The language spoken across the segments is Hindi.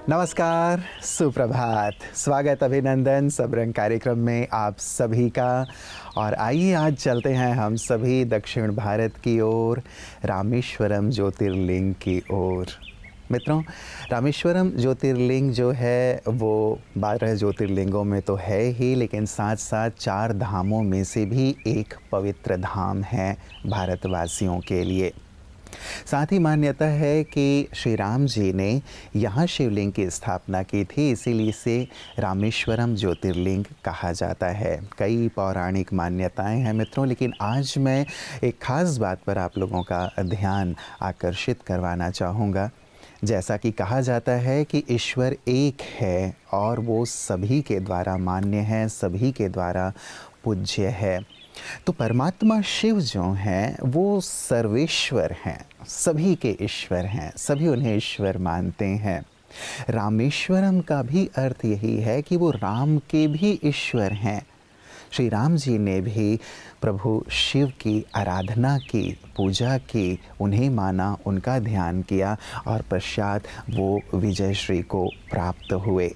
नमस्कार, सुप्रभात, स्वागत, अभिनंदन सबरंग कार्यक्रम में आप सभी का। और आइए आज चलते हैं हम सभी दक्षिण भारत की ओर, रामेश्वरम ज्योतिर्लिंग की ओर। मित्रों, रामेश्वरम ज्योतिर्लिंग जो है वो 12 ज्योतिर्लिंगों में तो है ही, लेकिन साथ साथ 4 धामों में से भी एक पवित्र धाम है भारतवासियों के लिए। साथ ही मान्यता है कि श्री राम जी ने यहाँ शिवलिंग की स्थापना की थी, इसीलिए इसे रामेश्वरम ज्योतिर्लिंग कहा जाता है। कई पौराणिक मान्यताएं हैं मित्रों, लेकिन आज मैं एक ख़ास बात पर आप लोगों का ध्यान आकर्षित करवाना चाहूँगा। जैसा कि कहा जाता है कि ईश्वर एक है और वो सभी के द्वारा मान्य है, सभी के द्वारा पूज्य है। तो परमात्मा शिव जो हैं वो सर्वेश्वर हैं, सभी के ईश्वर हैं, सभी उन्हें ईश्वर मानते हैं। रामेश्वरम का भी अर्थ यही है कि वो राम के भी ईश्वर हैं। श्री राम जी ने भी प्रभु शिव की आराधना की, पूजा की, उन्हें माना, उनका ध्यान किया और पश्चात वो विजय श्री को प्राप्त हुए।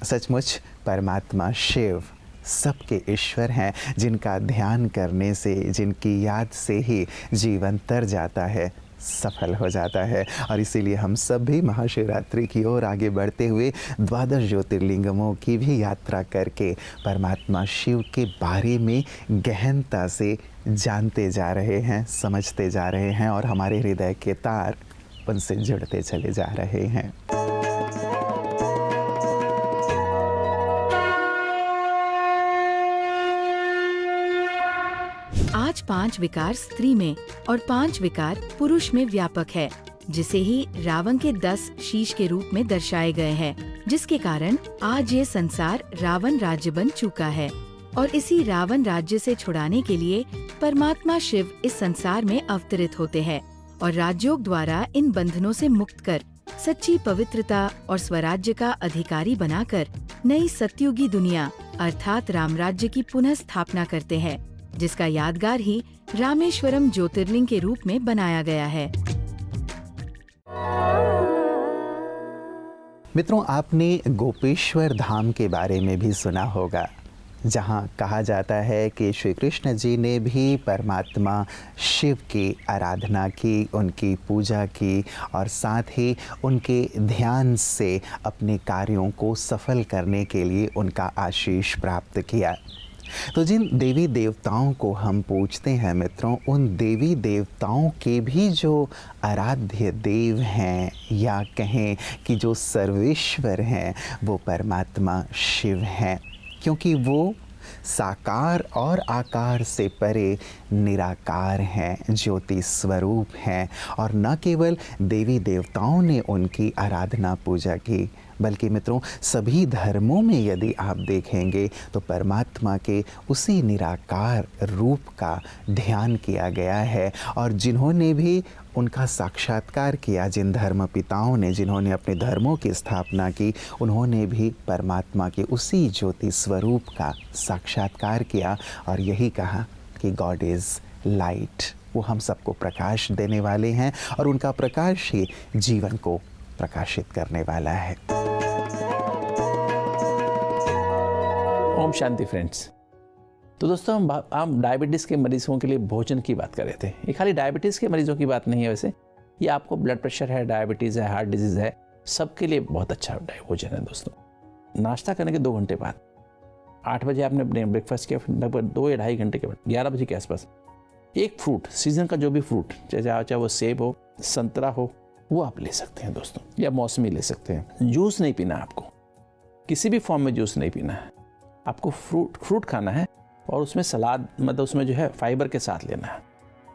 सचमुच परमात्मा शिव सबके ईश्वर हैं, जिनका ध्यान करने से, जिनकी याद से ही जीवन तर जाता है, सफल हो जाता है। और इसीलिए हम सब भी महाशिवरात्रि की ओर आगे बढ़ते हुए 12 ज्योतिर्लिंगमों की भी यात्रा करके परमात्मा शिव के बारे में गहनता से जानते जा रहे हैं, समझते जा रहे हैं और हमारे हृदय के तार उनसे जुड़ते चले जा रहे हैं। आज 5 विकार स्त्री में और 5 विकार पुरुष में व्यापक है, जिसे ही रावण के 10 शीश के रूप में दर्शाए गए हैं, जिसके कारण आज ये संसार रावण राज्य बन चुका है। और इसी रावण राज्य से छुड़ाने के लिए परमात्मा शिव इस संसार में अवतरित होते हैं और राजयोग द्वारा इन बंधनों से मुक्त कर सच्ची पवित्रता और स्वराज्य का अधिकारी बनाकर नई सतयुगी दुनिया अर्थात राम राज्य की पुनः स्थापना करते हैं, जिसका यादगार ही रामेश्वरम ज्योतिर्लिंग के रूप में बनाया गया है। मित्रों, आपने गोपेश्वर धाम के बारे में भी सुना होगा, जहाँ कहा जाता है कि श्री कृष्ण जी ने भी परमात्मा शिव की आराधना की, उनकी पूजा की और साथ ही उनके ध्यान से अपने कार्यों को सफल करने के लिए उनका आशीष प्राप्त किया। तो जिन देवी देवताओं को हम पूजते हैं मित्रों, उन देवी देवताओं के भी जो आराध्य देव हैं या कहें कि जो सर्वेश्वर हैं, वो परमात्मा शिव हैं, क्योंकि वो साकार और आकार से परे निराकार हैं, ज्योति स्वरूप हैं। और न केवल देवी देवताओं ने उनकी आराधना पूजा की, बल्कि मित्रों सभी धर्मों में यदि आप देखेंगे तो परमात्मा के उसी निराकार रूप का ध्यान किया गया है। और जिन्होंने भी उनका साक्षात्कार किया, जिन धर्म पिताओं ने, जिन्होंने अपने धर्मों की स्थापना की, उन्होंने भी परमात्मा के उसी ज्योति स्वरूप का साक्षात्कार किया और यही कहा कि गॉड इज़ लाइट। वो हम सबको प्रकाश देने वाले हैं और उनका प्रकाश ही जीवन को प्रकाशित करने वाला है। ओम शांति फ्रेंड्स। तो दोस्तों हम डायबिटीज़ के मरीजों के लिए भोजन की बात कर रहे थे। ये खाली डायबिटीज़ के मरीजों की बात नहीं है, वैसे ये आपको ब्लड प्रेशर है, डायबिटीज़ है, हार्ट डिजीज़ है, सबके लिए बहुत अच्छा भोजन है दोस्तों। नाश्ता करने के 2 घंटे बाद 8 बजे आपने अपने ब्रेकफास्ट किया, लगभग 2 या ढाई घंटे के बाद 11 बजे के आसपास एक फ्रूट, सीजन का जो भी फ्रूट, चाहे वो सेब हो, संतरा हो, वो आप ले सकते हैं दोस्तों, या मौसमी ले सकते हैं। जूस नहीं पीना आपको, किसी भी फॉर्म में जूस नहीं पीना है आपको। फ्रूट खाना है और उसमें सलाद, मतलब उसमें जो है फाइबर के साथ लेना है।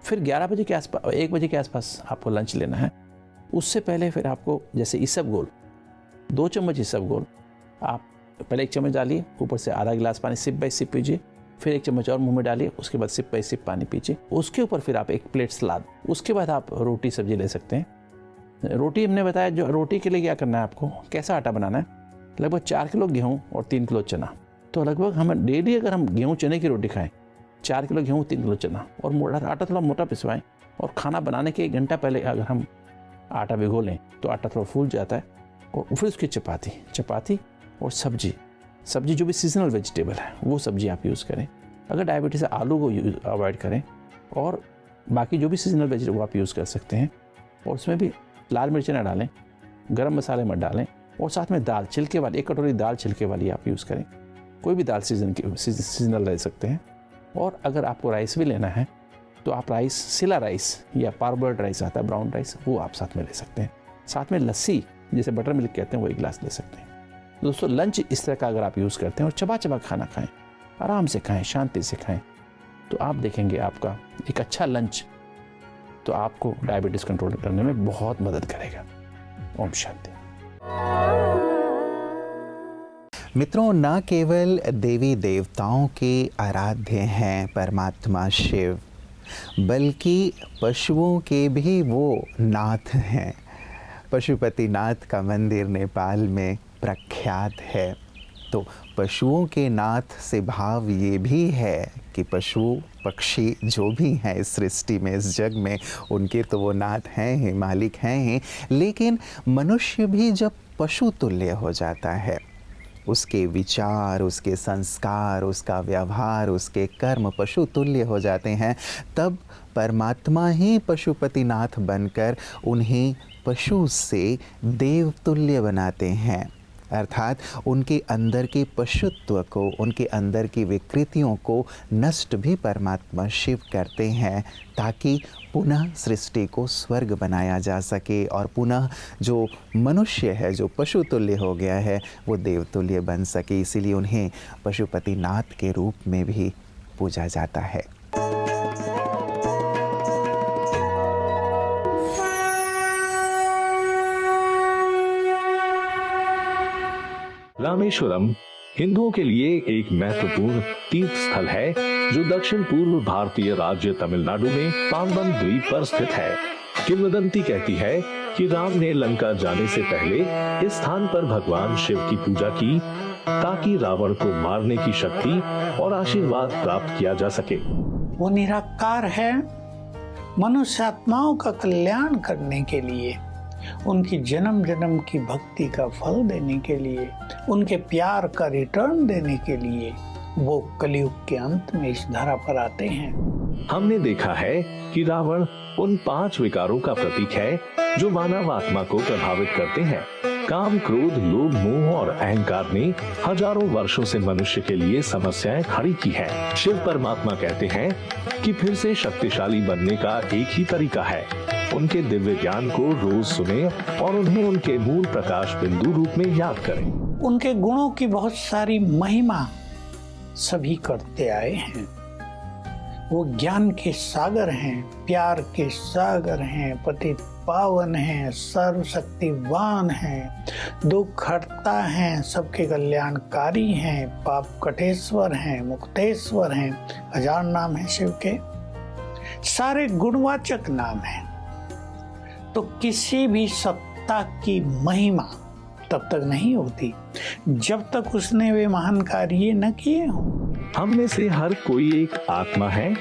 फिर 11 बजे के आसपास, 1 बजे के आसपास आपको लंच लेना है। उससे पहले फिर आपको जैसे इसबगोल, 2 चम्मच इसबगोल आप पहले 1 चम्मच डालिए, ऊपर से आधा गिलास पानी सिप बाई सिप पीजिए, फिर 1 चम्मच और मुंह में डालिए, उसके बाद सिप बाई सिप पानी पीजिए। उसके ऊपर फिर आप 1 प्लेट सलाद, उसके बाद आप रोटी सब्जी ले सकते हैं। रोटी हमने बताया, जो रोटी के लिए क्या करना है आपको, कैसा आटा बनाना है, लगभग 4 किलो गेहूँ और 3 किलो चना। तो लगभग हम डेली अगर हम गेहूँ चने की रोटी खाएं, 4 किलो गेहूँ 3 किलो चना, और मोटा आटा थोड़ा मोटा पिसवाएं, और खाना बनाने के 1 घंटा पहले अगर हम आटा भिगो लें तो आटा थोड़ा फूल जाता है। और फिर उसकी चपाती और सब्जी जो भी सीजनल वेजिटेबल है वो सब्जी आप यूज़ करें। अगर डायबिटीज़ है आलू को अवॉइड करें, और बाकी जो भी सीजनल वेजिटेबल वो आप यूज़ कर सकते हैं। और उसमें भी लाल मिर्च ना डालें, गरम मसाले मत डालें, और साथ में दाल छिलके वाली 1 कटोरी दाल छिलके वाली आप यूज़ करें। कोई भी दाल सीजनल ले सकते हैं। और अगर आपको राइस भी लेना है तो आप राइस, सिला राइस या पार्बोर्ड राइस आता है, ब्राउन राइस, वो आप साथ में ले सकते हैं। साथ में लस्सी जिसे बटर मिल्क कहते हैं वो 1 गिलास ले सकते हैं। दोस्तों लंच इस तरह का अगर आप यूज़ करते हैं और चबा खाना खाएं, आराम से खाएं, शांति से खाएं, तो आप देखेंगे आपका एक अच्छा लंच तो आपको डायबिटीज़ कंट्रोल करने में बहुत मदद करेगा। ओम शांति। मित्रों, न केवल देवी देवताओं के आराध्य हैं परमात्मा शिव, बल्कि पशुओं के भी वो नाथ हैं। पशुपतिनाथ का मंदिर नेपाल में प्रख्यात है। तो पशुओं के नाथ से भाव ये भी है कि पशु पक्षी जो भी हैं इस सृष्टि में, इस जग में, उनके तो वो नाथ हैं ही, मालिक हैं ही। लेकिन मनुष्य भी जब पशु तुल्य हो जाता है, उसके विचार, उसके संस्कार, उसका व्यवहार, उसके कर्म पशु तुल्य हो जाते हैं, तब परमात्मा ही पशुपतिनाथ बनकर उन्हें पशु से देव तुल्य बनाते हैं। अर्थात उनके अंदर के पशुत्व को, उनके अंदर की विकृतियों को नष्ट भी परमात्मा शिव करते हैं, ताकि पुनः सृष्टि को स्वर्ग बनाया जा सके और पुनः जो मनुष्य है, जो पशु तुल्य हो गया है, वो देवतुल्य बन सके। इसीलिए उन्हें पशुपतिनाथ के रूप में भी पूजा जाता है। रामेश्वरम हिंदुओं के लिए एक महत्वपूर्ण तीर्थ स्थल है जो दक्षिण पूर्व भारतीय राज्य तमिलनाडु में पाम्बन द्वीप पर स्थित है। किंवदंती कहती है कि राम ने लंका जाने से पहले इस स्थान पर भगवान शिव की पूजा की ताकि रावण को मारने की शक्ति और आशीर्वाद प्राप्त किया जा सके। वो निराकार है, मनुष्य आत्माओं का कल्याण करने के लिए, उनकी जन्म जन्म की भक्ति का फल देने के लिए, उनके प्यार का रिटर्न देने के लिए वो कलयुग के अंत में इस धरा पर आते हैं। हमने देखा है कि रावण उन 5 विकारों का प्रतीक है जो मानव आत्मा को प्रभावित करते हैं। काम, क्रोध, लोभ, मोह और अहंकार ने हजारों वर्षों से मनुष्य के लिए समस्याएं खड़ी की हैं। शिव परमात्मा कहते हैं कि फिर से शक्तिशाली बनने का एक ही तरीका है, उनके दिव्य ज्ञान को रोज सुने और उन्हें उनके मूल प्रकाश बिंदु रूप में याद करें। उनके गुणों की बहुत सारी महिमा सभी करते आए हैं। वो ज्ञान के सागर हैं, प्यार के सागर हैं, पतित पावन हैं, सर्वशक्तिवान हैं, दुख हरता हैं, सबके कल्याणकारी हैं, पाप कटेश्वर हैं, मुक्तेश्वर हैं। हजार नाम है शिव के, सारे गुणवाचक नाम हैं। तो किसी भी सत्ता की महिमा तब तक नहीं होती जब तक उसने वे महान कार्य न किए हों। हम में से हर कोई एक आत्मा है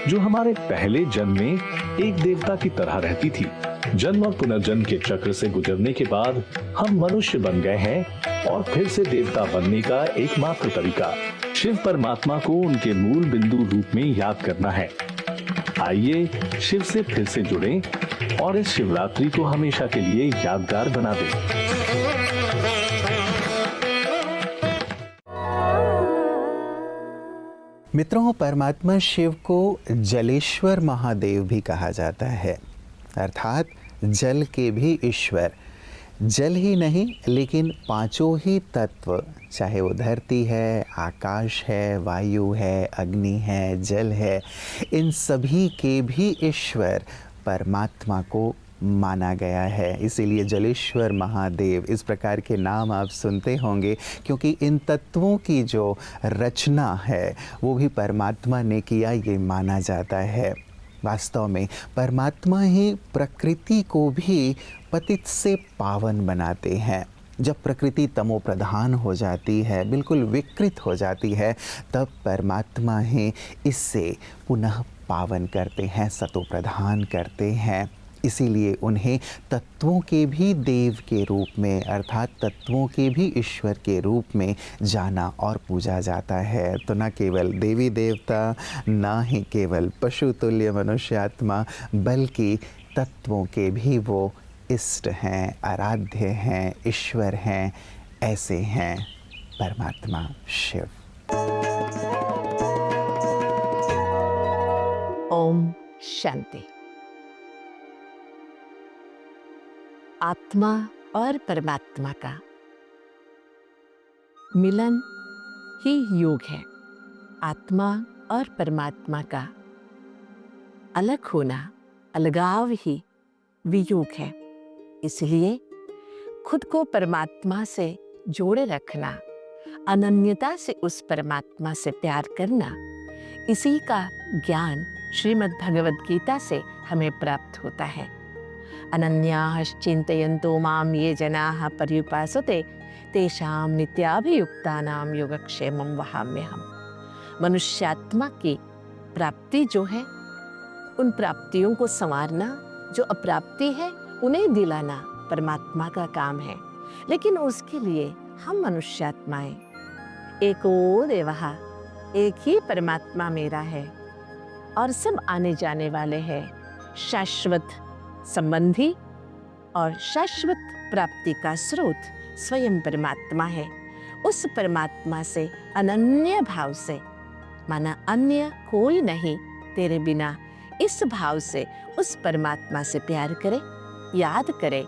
जो हमारे पहले जन्म में एक देवता की तरह रहती थी। जन्म और पुनर्जन्म के चक्र से गुजरने के बाद हम मनुष्य बन गए हैं और फिर से देवता बनने का एकमात्र तरीका शिव परमात्मा को उनके मूल बिंदु रूप में याद करना है। आइए शिव से फिर से जुड़ें और इस शिवरात्रि को हमेशा के लिए यादगार बना दें। मित्रों, परमात्मा शिव को जलेश्वर महादेव भी कहा जाता है, अर्थात जल के भी ईश्वर। जल ही नहीं लेकिन 5 ही तत्व, चाहे वो धरती है, आकाश है, वायु है, अग्नि है, जल है, इन सभी के भी ईश्वर परमात्मा को माना गया है। इसीलिए जलेश्वर महादेव इस प्रकार के नाम आप सुनते होंगे, क्योंकि इन तत्वों की जो रचना है वो भी परमात्मा ने किया, ये माना जाता है। वास्तव में परमात्मा ही प्रकृति को भी पतित से पावन बनाते हैं। जब प्रकृति तमो प्रधान हो जाती है, बिल्कुल विकृत हो जाती है, तब परमात्मा ही इससे पुनः पावन करते हैं, सतो प्रधान करते हैं। इसीलिए उन्हें तत्वों के भी देव के रूप में अर्थात तत्वों के भी ईश्वर के रूप में जाना और पूजा जाता है। तो न केवल देवी देवता, ना ही केवल पशु तुल्य मनुष्यात्मा, बल्कि तत्वों के भी वो इष्ट हैं, आराध्य हैं, ईश्वर हैं, ऐसे हैं परमात्मा शिव। ओम शांति। आत्मा और परमात्मा का मिलन ही योग है। आत्मा और परमात्मा का अलग होना, अलगाव ही वियोग है। इसलिए खुद को परमात्मा से जोड़े रखना, अनन्यता से उस परमात्मा से प्यार करना, इसी का ज्ञान श्रीमद् भगवद गीता से हमें प्राप्त होता है। अनन्याः चिन्तयन्तो मां ये जनाः पर्युपासते तेषां नित्याभियुक्तानां योगक्षेमं वहाम्यहम्। मनुष्यात्मा की प्राप्ति जो है, उन प्राप्तियों को संवारना, जो अप्राप्ति है उन्हें दिलाना परमात्मा का काम है। लेकिन उसके लिए हम मनुष्यात्माएं, एको देवः, एक ही परमात्मा मेरा है और सब आने जाने वाले हैं। शाश्वत संबंधी और शाश्वत प्राप्ति का स्रोत स्वयं परमात्मा है। उस परमात्मा से अनन्य भाव से, माना अन्य कोई नहीं तेरे बिना, इस भाव से उस परमात्मा से प्यार करे, याद करे,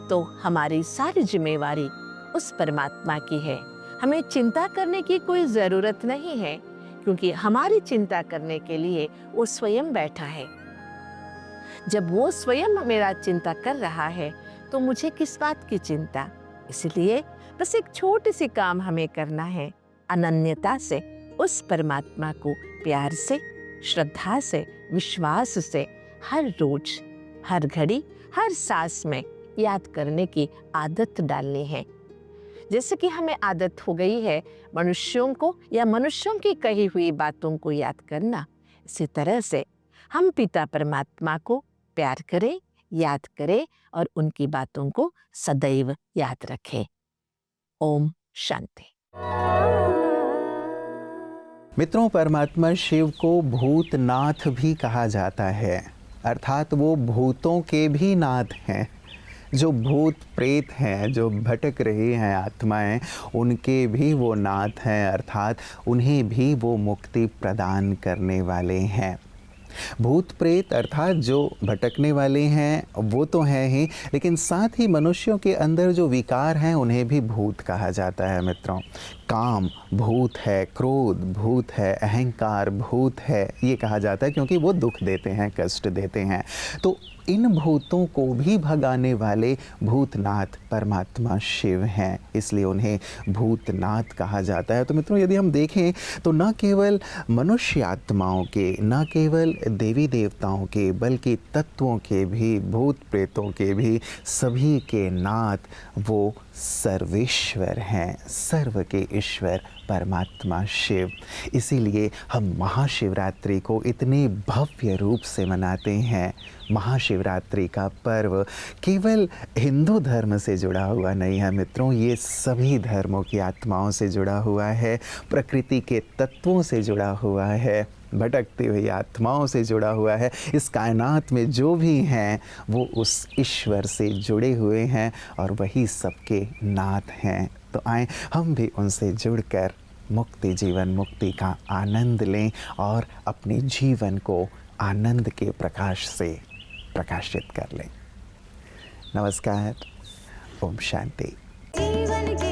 तो हमारी सारी जिम्मेवारी उस परमात्मा की है। हमें चिंता करने की कोई ज़रूरत नहीं है, क्योंकि हमारी चिंता करने के लिए वो स्वयं बैठा है। जब वो स्वयं मेरा चिंता कर रहा है तो मुझे किस बात की चिंता। इसलिए बस एक छोटी सी काम हमें करना है, अनन्यता से उस परमात्मा को प्यार से, श्रद्धा से, विश्वास से हर रोज, हर घड़ी, हर सांस में याद करने की आदत डालनी है। जैसे कि हमें आदत हो गई है मनुष्यों को या मनुष्यों की कही हुई बातों को याद करना, इसी तरह से हम पिता परमात्मा को प्यार करें, याद करें और उनकी बातों को सदैव याद रखें। ओम शांति। मित्रों, परमात्मा शिव को भूतनाथ भी कहा जाता है, अर्थात वो भूतों के भी नाथ हैं। जो भूत प्रेत हैं, जो भटक रही हैं आत्माएं, उनके भी वो नाथ हैं, अर्थात उन्हें भी वो मुक्ति प्रदान करने वाले हैं। भूत प्रेत अर्थात जो भटकने वाले हैं वो तो हैं ही, लेकिन साथ ही मनुष्यों के अंदर जो विकार हैं उन्हें भी भूत कहा जाता है। मित्रों, काम भूत है, क्रोध भूत है, अहंकार भूत है, ये कहा जाता है क्योंकि वो दुख देते हैं, कष्ट देते हैं। तो इन भूतों को भी भगाने वाले भूतनाथ परमात्मा शिव हैं, इसलिए उन्हें भूतनाथ कहा जाता है। तो मित्रों, यदि हम देखें तो न केवल मनुष्य आत्माओं के, न केवल देवी देवताओं के, बल्कि तत्वों के भी, भूत प्रेतों के भी, सभी के नाथ वो सर्वेश्वर हैं, सर्व के ईश्वर परमात्मा शिव। इसीलिए हम महाशिवरात्रि को इतने भव्य रूप से मनाते हैं। महाशिवरात्रि का पर्व केवल हिंदू धर्म से जुड़ा हुआ नहीं है मित्रों, ये सभी धर्मों की आत्माओं से जुड़ा हुआ है, प्रकृति के तत्वों से जुड़ा हुआ है, भटकती हुई आत्माओं से जुड़ा हुआ है। इस कायनात में जो भी हैं वो उस ईश्वर से जुड़े हुए हैं और वही सबके नाथ हैं। तो आए हम भी उनसे जुड़कर मुक्ति, जीवन मुक्ति का आनंद लें और अपने जीवन को आनंद के प्रकाश से प्रकाशित कर लें। नमस्कार, ओम शांति। जीवन के